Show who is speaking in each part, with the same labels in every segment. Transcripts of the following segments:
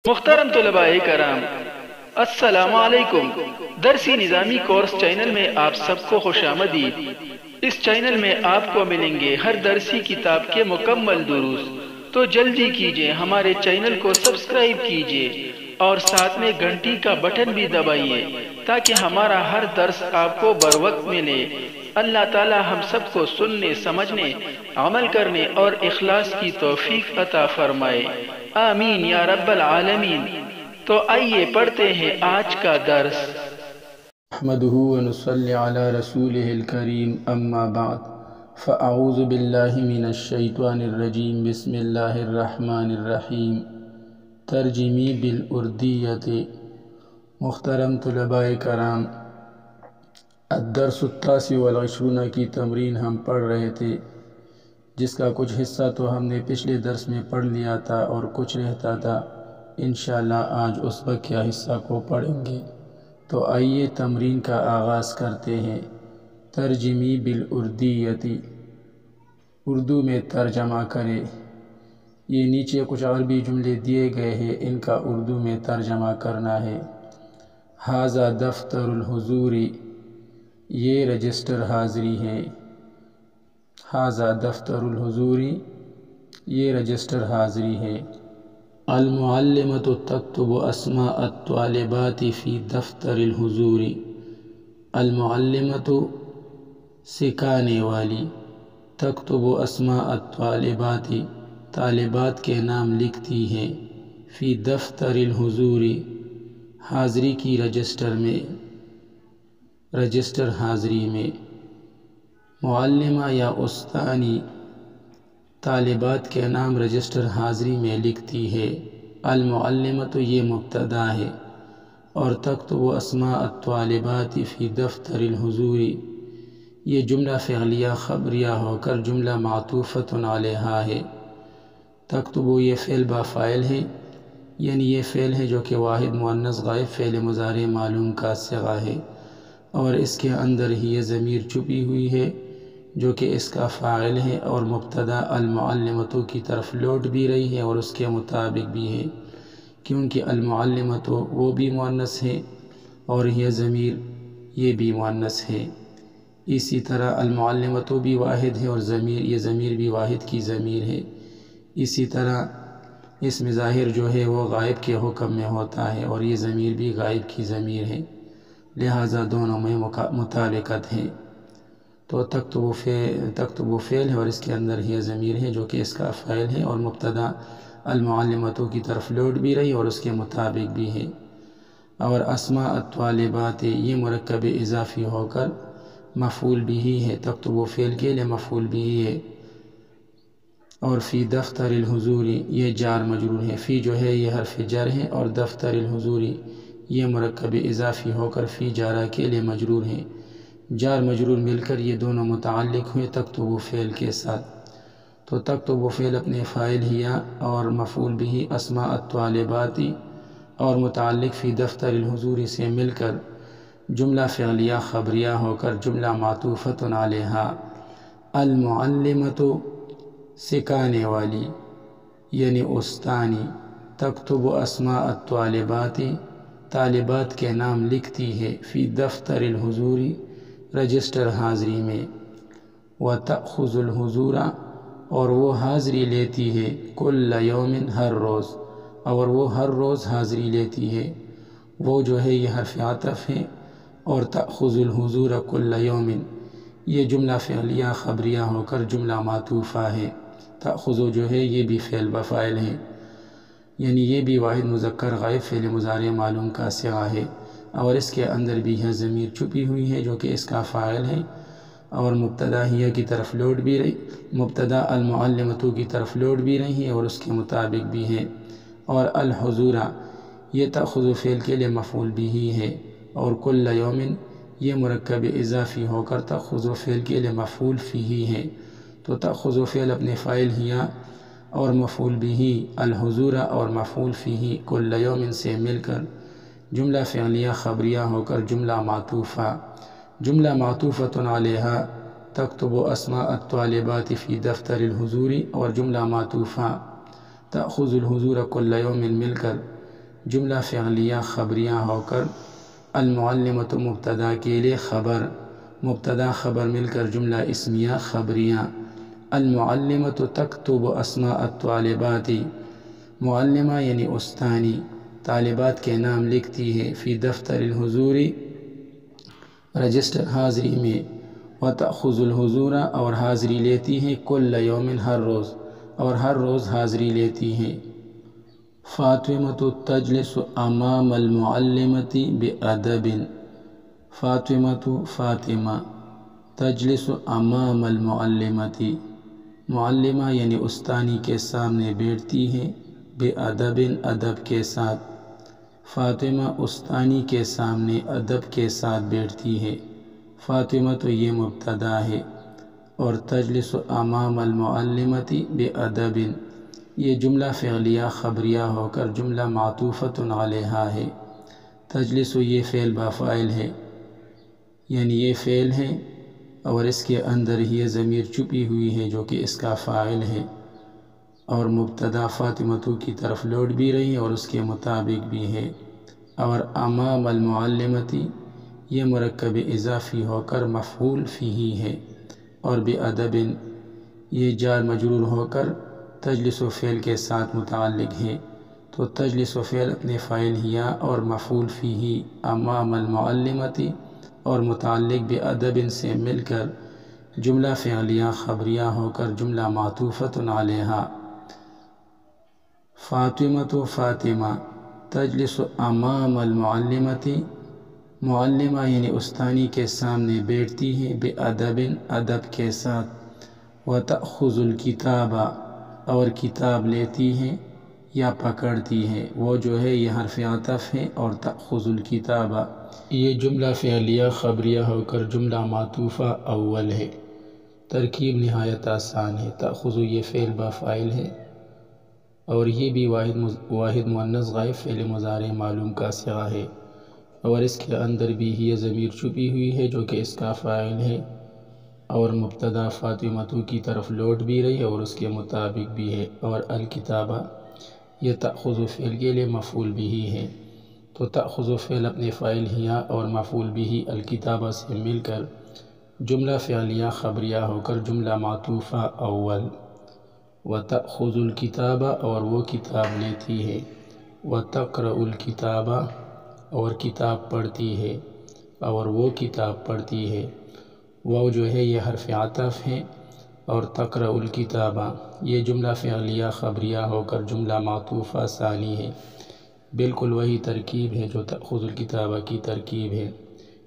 Speaker 1: محترم طلباء کرام، السلام علیکم۔ درسی نظامی کورس چینل میں آپ سب کو خوش آمدید۔ اس چینل میں آپ کو ملیں گے ہر درسی کتاب کے مکمل دروس، تو جلدی کیجئے ہمارے چینل کو سبسکرائب کیجئے اور ساتھ میں گھنٹی کا بٹن بھی دبائیے تاکہ ہمارا ہر درس آپ کو بروقت ملے۔ اللہ تعالی ہم سب کو سننے، سمجھنے، عمل کرنے اور اخلاص کی توفیق عطا فرمائے، آمین یا رب العالمین۔ تو آئیے پڑھتے ہیں آج کا درس۔
Speaker 2: نحمده ونصلي على رسوله الكريم، اما بعد فاعوذ باللہ من الشیطان الرجیم، بسم اللہ الرحمن الرحیم۔ ترجمی بالاردیت۔ محترم طلباء کرام، الدرس التاسع والعشرون کی تمرین ہم پڑھ رہے تھے، جس کا کچھ حصہ تو ہم نے پچھلے درس میں پڑھ لیا تھا اور کچھ رہتا تھا۔ انشاءاللہ آج اس بقیہ حصہ کو پڑھیں گے۔ تو آئیے تمرین کا آغاز کرتے ہیں۔ ترجمی بالاردیتی، اردو میں ترجمہ کرے۔ یہ نیچے کچھ عربی جملے دیے گئے ہیں، ان کا اردو میں ترجمہ کرنا ہے۔ ھذا دفتر الحضوری، یہ رجسٹر حاضری ہے۔ ھذا دفتر الحضوری، یہ رجسٹر حاضری ہے۔ المعلمۃ تکتب اسماء الطالبات فی دفتر الحضوری۔ المعلمۃ سکھانے والی، تکتب اسماء الطالبات طالبات کے نام لکھتی ہے، فی دفتر الحضوری حاضری کی رجسٹر میں، رجسٹر حاضری میں۔ معلمہ یا استانی طالبات کے نام رجسٹر حاضری میں لکھتی ہے۔ المعلمۃ یہ مبتدا ہے، اور تکتب اسماء الطالبات فی دفتر الحضوری یہ جملہ فعلیہ خبریہ ہو کر جملہ معطوفۃ علیہا ہے۔ تکتب یہ فعل با فاعل ہے، یعنی یہ فعل ہے جو کہ واحد مؤنث غائب فعل مضارع معلوم کا صیغہ ہے، اور اس کے اندر ہی یہ ضمیر چھپی ہوئی ہے جو کہ اس کا فاعل ہے، اور مبتدا المعلمۃ کی طرف لوٹ بھی رہی ہے اور اس کے مطابق بھی ہے، کیونکہ المعلمۃ وہ بھی مؤنث ہے اور یہ ضمیر یہ بھی مؤنث ہے۔ اسی طرح المعلمۃ بھی واحد ہے اور یہ ضمیر بھی واحد کی ضمیر ہے۔ اسی طرح اسم ظاہر جو ہے وہ غائب کے حکم میں ہوتا ہے، اور یہ ضمیر بھی غائب کی ضمیر ہے، لہٰذا دونوں میں مطابقت ہے۔ تو تکتب فعل ہے اور اس کے اندر یہ ضمیر ہے جو کہ اس کا فاعل ہے، اور مبتدا المعلمۃ کی طرف لوٹ بھی رہی اور اس کے مطابق بھی ہے۔ اور اسماء الطالبات یہ مرکب اضافی ہو کر مفعول بھی ہے، تکتب فعل کے لیے مفعول بھی ہے۔ اور فی دفتر الحضوری یہ جار مجرور ہے، فی جو ہے یہ حرف جر ہے، اور دفتر الحضوری یہ مرکب اضافی ہو کر فی جارہ کے لیے مجرور ہے۔ جار مجرور مل کر یہ دونوں متعلق ہوئے تکتب فعل کے ساتھ۔ تو تکتب فعل اپنے فاعل ہیا اور مفعول بھی اسماء الطالبات اور متعلق فی دفتر الحضوری سے مل کر جملہ فعلیہ خبریہ ہو کر جملہ معطوفۃ علیہا۔ المعلمۃ سکھانے والی یعنی استانی، تکتب اسماء الطالبات طالبات کے نام لکھتی ہے، فی دفتر الحضوری رجسٹر حاضری میں۔ وتأخذ الحضور اور وہ حاضری لیتی ہے، کل یوم ہر روز، اور وہ ہر روز حاضری لیتی ہے۔ وہ جو ہے یہ حرف عطف ہے، اور تأخذ الحضور کل یوم یہ جملہ فعلیہ خبریہ ہو کر جملہ معطوفہ ہے۔ تأخذ جو ہے یہ بھی فعل بفاعل ہے، یعنی یہ بھی واحد مذکر غائب فعل مضارع معلوم کا صیغہ ہے، اور اس کے اندر بھی یہ ضمیر چھپی ہوئی ہے جو کہ اس کا فاعل ہے، اور مبتدا ہی کی طرف لوٹ بھی رہی، مبتدا المعلمۃ کی طرف لوٹ بھی رہی ہے اور اس کے مطابق بھی ہے۔ اور الحضور یہ تأخذ فعل کے لیے مفعول بھی ہے، اور کل یوم یہ مرکب اضافی ہو کر تأخذ فعل کے لیے مفعول فیہ ہے۔ تو تأخذ فعل اپنے فاعل ہیا اور مفعول بھی الحضور اور مفعول فیہ کل یوم سے مل کر جملہ فعلیہ خبریہ ہو کر جملہ معطوفہ، جملہ معطوفۃ علیہا تکتب اسماء الطالبات فی دفتر الحضوری، اور جملہ معطوفہ تأخذ الحضور کل یوم مل کر جملہ فعلیہ خبریہ ہو کر المعلمۃ مبتدا کے لیے خبر، مبتدا خبر مل کر جملہ اسمیہ خبریہ۔ المعلمۃ تکتب اسماء الطالبات، معلمہ یعنی استانی طالبات کے نام لکھتی ہے، فی دفتر الحضور رجسٹر حاضری میں، وتأخذ الحضور اور حاضری لیتی ہے، کل یوم ہر روز اور ہر روز حاضری لیتی ہے۔ فاطمۃ تجلس امام المعلمۃ بأدب، فاطمۃ فاطمہ تجلس امام المعلمۃ معلمہ یعنی استانی کے سامنے بیٹھتی ہے، بأدب ادب کے ساتھ، فاطمہ استانی کے سامنے ادب کے ساتھ بیٹھتی ہے۔ فاطمہ تو یہ مبتدا ہے، اور تجلس امام المعلمۃ بأدب یہ جملہ فعلیہ خبریہ ہو کر جملہ معطوفۃ علیہا ہے۔ تجلس یہ فعل بافاعل ہے، یعنی یہ فعل ہے اور اس کے اندر یہ ضمیر چھپی ہوئی ہے جو کہ اس کا فاعل ہے، اور مبتدا فاطمۃ کی طرف لوٹ بھی رہی ہے اور اس کے مطابق بھی ہے۔ اور امام المعلمۃ یہ مرکب اضافی ہو کر مفعول فیہ ہے، اور بأدب یہ جار مجرور ہو کر تجلس و فعل کے ساتھ متعلق ہے، تو تجلس و فعل اپنے فاعل ہیا اور مفعول فیہ امام المعلمۃ اور متعلق بأدب سے مل کر جملہ فعلیہ خبریہ ہو کر جملہ معطوفۃ علیہا۔ فاطمۃ فاطمہ تجلس امام المعلمۃ معلمہ یعنی استانی کے سامنے بیٹھتی ہے، بأدب ادب کے ساتھ، وتأخذ الکتاب اور کتاب لیتی ہے یا پکڑتی ہے، وہ جو ہے یہ حرف عطف ہے، اور تأخذ الکتاب یہ جملہ فعلیہ خبریہ ہو کر جملہ معطوفہ اول ہے۔ ترکیب نہایت آسان ہے۔ تأخذ یہ فعل بافاعل ہے، اور یہ بھی واحد مؤنث غائب فعل مضارع معلوم کا صیغہ ہے، اور اس کے اندر بھی یہ ضمیر چھپی ہوئی ہے جو کہ اس کا فاعل ہے، اور مبتدا فاطمۃ کی طرف لوٹ بھی رہی ہے اور اس کے مطابق بھی ہے، اور الکتابہ یہ تأخذ فعل کے لیے مفعول بھی ہے، تو تأخذ فعل اپنے فاعل ہیا اور مفعول بھی الکتابہ سے مل کر جملہ فعلیہ خبریہ ہو کر جملہ معطوفہ اول۔ وتأخذ الکتاب اور وہ کتاب لیتی ہے، وتقرأ الکتاب اور کتاب پڑھتی ہے، اور وہ کتاب پڑھتی ہے، وہ جو ہے یہ حرف عطف ہے، اور تقرأ الکتاب یہ جملہ فعلیہ خبریہ ہو کر جملہ معطوفہ ثانی ہے۔ بالکل وہی ترکیب ہے جو تأخذ الکتاب کی ترکیب ہے،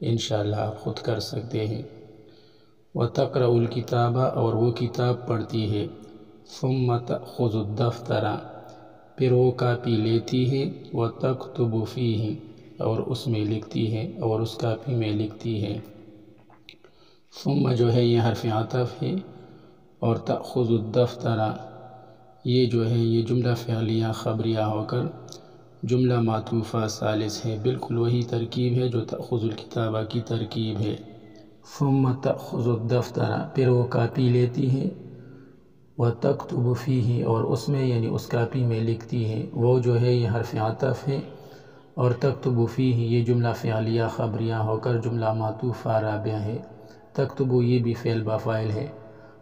Speaker 2: انشاءاللہ آپ خود کر سکتے ہیں۔ وتقرأ الکتاب اور وہ کتاب پڑھتی ہے، ثم تأخذ الدفتر پھر وہ کاپی لیتی ہے، وتکتب فیہ اور اس میں لکھتی ہے، اور اس کاپی میں لکھتی ہے۔ ثم جو ہے یہ حرف عطف ہے، اور تأخذ الدفتر یہ جو ہے یہ جملہ فعلیہ خبریہ ہو کر جملہ معطوفہ ثالث ہے۔ بالکل وہی ترکیب ہے جو تأخذ الکتاب کی ترکیب ہے۔ ثم تأخذ الدفتر پھر وہ کاپی لیتی ہے، وتکتب فیہ اور اس میں یعنی اس کاپی میں لکھتی ہے، وہ جو ہے یہ حرف عطف ہے، اور تکتب فیہ یہ جملہ فعلیہ خبریہ ہو کر جملہ معطوفہ رابعہ ہے۔ تکتب یہ بھی فعل بافاعل ہے،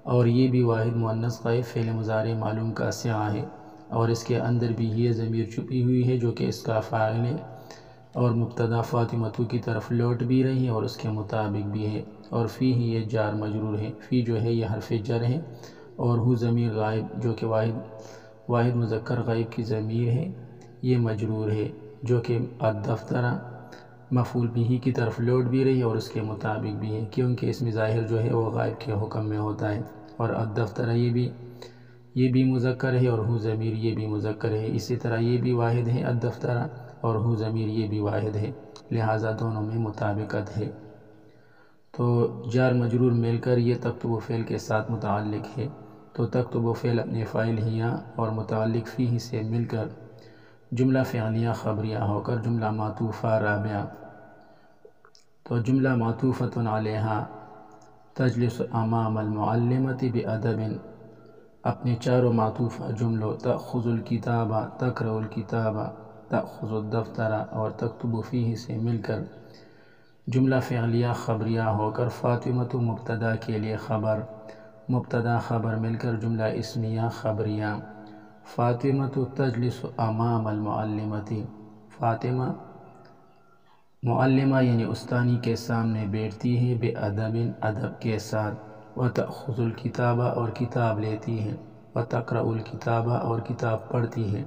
Speaker 2: اور یہ بھی واحد مؤنث غائب فعل مضارع معلوم کا صیغہ ہے، اور اس کے اندر بھی یہ ضمیر چھپی ہوئی ہے جو کہ اس کا فاعل ہے، اور مبتدا فاطمۃ کی طرف لوٹ بھی رہی ہے اور اس کے مطابق بھی ہے، اور فیہ یہ جار مجرور ہے، فی جو ہے یہ حرف جر ہے، اور ہو ضمیر غائب جو کہ واحد مذکر غائب کی ضمیر ہے، یہ مجرور ہے جو کہ الدفتر مفعول بھی کی طرف لوٹ بھی رہی ہے اور اس کے مطابق بھی ہے، کیونکہ اس میں ظاہر جو ہے وہ غائب کے حکم میں ہوتا ہے، اور الدفتر یہ بھی مذکر ہے، اور ہو ضمیر یہ بھی مذکر ہے، اسی طرح یہ بھی واحد ہے الدفتر، اور ہو ضمیر یہ بھی واحد ہے، لہٰذا دونوں میں مطابقت ہے۔ تو جار مجرور مل کر یہ تکتب فعل کے ساتھ متعلق ہے، تو تکتب فعل اپنے فاعل ہیا اور متعلق فیہ سے مل کر جملہ فعلیہ خبریہ ہو کر جملہ معطوفہ رابعہ۔ تو جملہ معطوفۃ علیہا تجلس امام المعلمۃ بأدب اپنے چاروں معطوفہ جملوں تأخذ الکتاب، تقرأ الکتاب، تأخذ الدفتر اور تکتب فیہ سے مل کر جملہ فعلیہ خبریہ ہو کر فاطمۃ مبتدا کے لیے خبر، مبتدا خبر مل کر جملہ اسمیہ خبریہ۔ فاطمۃ تجلس امام المعلمۃ، فاطمہ معلمہ یعنی استانی کے سامنے بیٹھتی ہے، بِأَدَبٍ ادب کے ساتھ، وتأخذ الکتاب اور کتاب لیتی ہے، وتقرأ الکتاب اور کتاب پڑھتی ہے،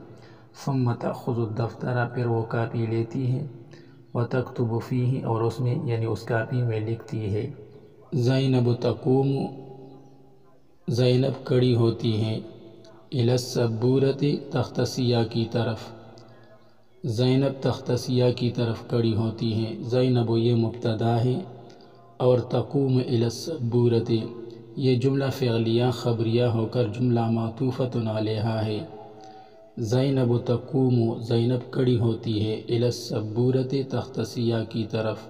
Speaker 2: ثم تأخذ الدفتر پھر وہ کاپی لیتی ہے، وتکتب فیہ اور اس میں یعنی اس کاپی میں لکھتی ہے۔ زینب تقوم، زینب کھڑی ہوتی ہے، الی السبورۃ تختہ سیاہ کی طرف، زینب تختہ سیاہ کی طرف کھڑی ہوتی ہے۔ زینب یہ مبتدا ہے اور تقوم الی السبورۃ یہ جملہ فعلیہ خبریہ ہو کر جملہ معطوفۃ علیہا ہے۔ زینب تقوم زینب کھڑی ہوتی ہے، الی السبورۃ تختہ سیاہ کی طرف،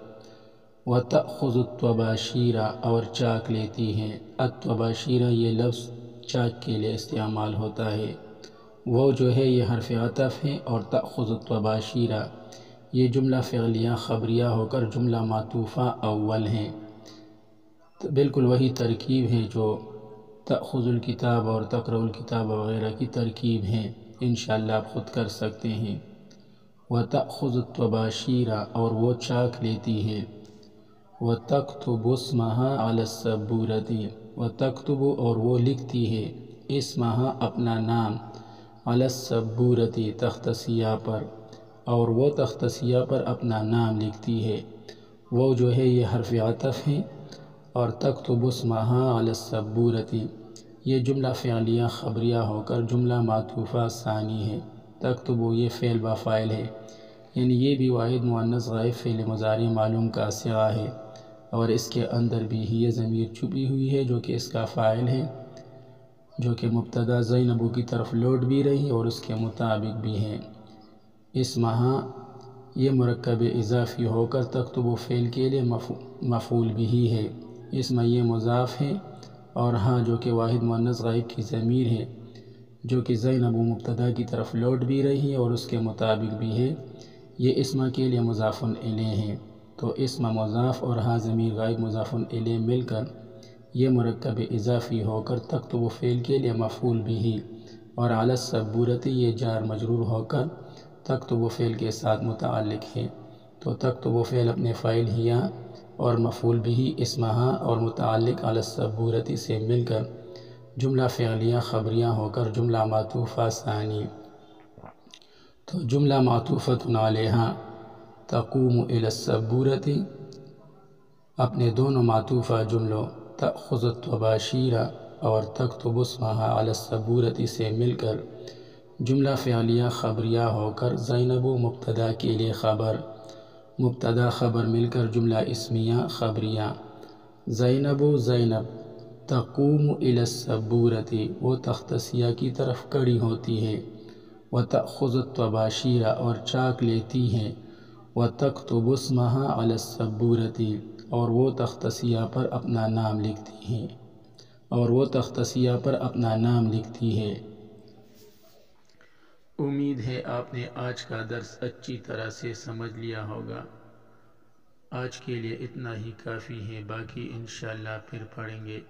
Speaker 2: وتأخذ الطباشیر اور چاک لیتی ہے۔ الطباشیر یہ لفظ چاک کے لیے استعمال ہوتا ہے، وہ جو ہے یہ حرف عطف ہے، اور تأخذ الطباشیر یہ جملہ فعلیہ خبریہ ہو کر جملہ معطوفہ اول ہے۔ بالکل وہی ترکیب ہے جو تأخذ الکتاب اور تقرأ الکتاب وغیرہ کی ترکیب ہے، انشاءاللہ آپ خود کر سکتے ہیں۔ وتأخذ الطباشیر اور وہ چاک لیتی ہے، وتکتب اسمہا علی السبورۃ وتکتب اور وہ لکھتی ہے، اسمہا اپنا نام، علی السبورۃ تختہ سیاہ پر، اور وہ تختہ سیاہ پر اپنا نام لکھتی ہے، وہ جو ہے یہ حرف عطف ہے، اور تکتب اسمہا علی السبورۃ یہ جملہ فعلیہ خبریہ ہو کر جملہ معطوفہ ثانی ہے۔ تکتب یہ فعل با فاعل ہے، یعنی یہ بھی واحد مؤنث غائب فعل مضارع معلوم کا صیغہ ہے، اور اس کے اندر بھی یہ ضمیر چھپی ہوئی ہے جو کہ اس کا فاعل ہے، جو کہ مبتدا زینب کی طرف لوٹ بھی رہی اور اس کے مطابق بھی ہے۔ اسمہا یہ مرکب اضافی ہو کر تکتب فعل کے لیے مفعول بھی ہے، اسم یہ مضاف ہے، اور ہاں جو کہ واحد مؤنث غائب کی ضمیر ہے جو کہ زینب مبتدا کی طرف لوٹ بھی رہی ہے اور اس کے مطابق بھی ہے، یہ اسم کے لیے مضاف الیہ ہے، تو اسم مضاف اور ہاں ضمیر غائب مضاف الیہ مل کر یہ مرکب اضافی ہو کر تکتب فعل کے لیے مفعول بھی، اور علی السبورۃ یہ جار مجرور ہو کر تکتب فعل کے ساتھ متعلق ہے، تو تکتب فعل اپنے فاعل ہیا اور مفعول بھی اسمہا اور متعلق علی السبورۃ سے مل کر جملہ فعلیہ خبریہ ہو کر جملہ معطوفہ ثانی۔ تو جملہ معطوفۃ علیہا تقوم الی السبورۃ اپنے دونوں معطوفہ جملوں تأخذ الطباشیر اور تکتب اسمہا علی السبورۃ سے مل کر جملہ فعلیہ خبریہ ہو کر زینب مبتدا کے لیے خبر، مبتدا خبر مل کر جملہ اسمیہ خبریہ۔ زینب تقوم الی السبورۃ وہ تختہ سیاہ کی طرف کھڑی ہوتی ہے، وتأخذ الطباشیر اور چاک لیتی ہے، وتکتب اسمہا علی السبورۃ اور وہ تختہ سیاہ پر اپنا نام لکھتی ہے، اور وہ تختہ سیاہ پر اپنا نام لکھتی ہے۔ امید ہے آپ نے آج کا درس اچھی طرح سے سمجھ لیا ہوگا۔ آج کے لیے اتنا ہی کافی ہے، باقی انشاءاللہ پھر پڑھیں گے۔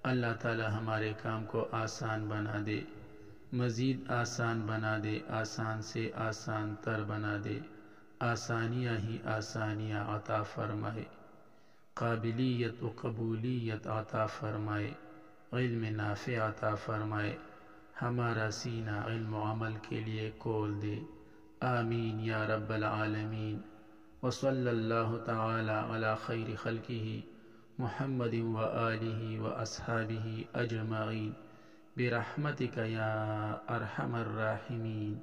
Speaker 2: اللہ تعالی ہمارے کام کو آسان بنا دے، مزید آسان بنا دے، آسان سے آسان تر بنا دے، آسانیاں ہی آسانیاں عطا فرمائے، قابلیت و قبولیت عطا فرمائے، علم نافع عطا فرمائے، ہمارا سینہ علم و عمل کے لیے کھول دے، آمین یا رب العالمین۔ وصلی اللہ تعالی علی خیر خلقہ محمد و آلہ و اصحابہ اجمعین برحمتک یا ارحم الراحمین۔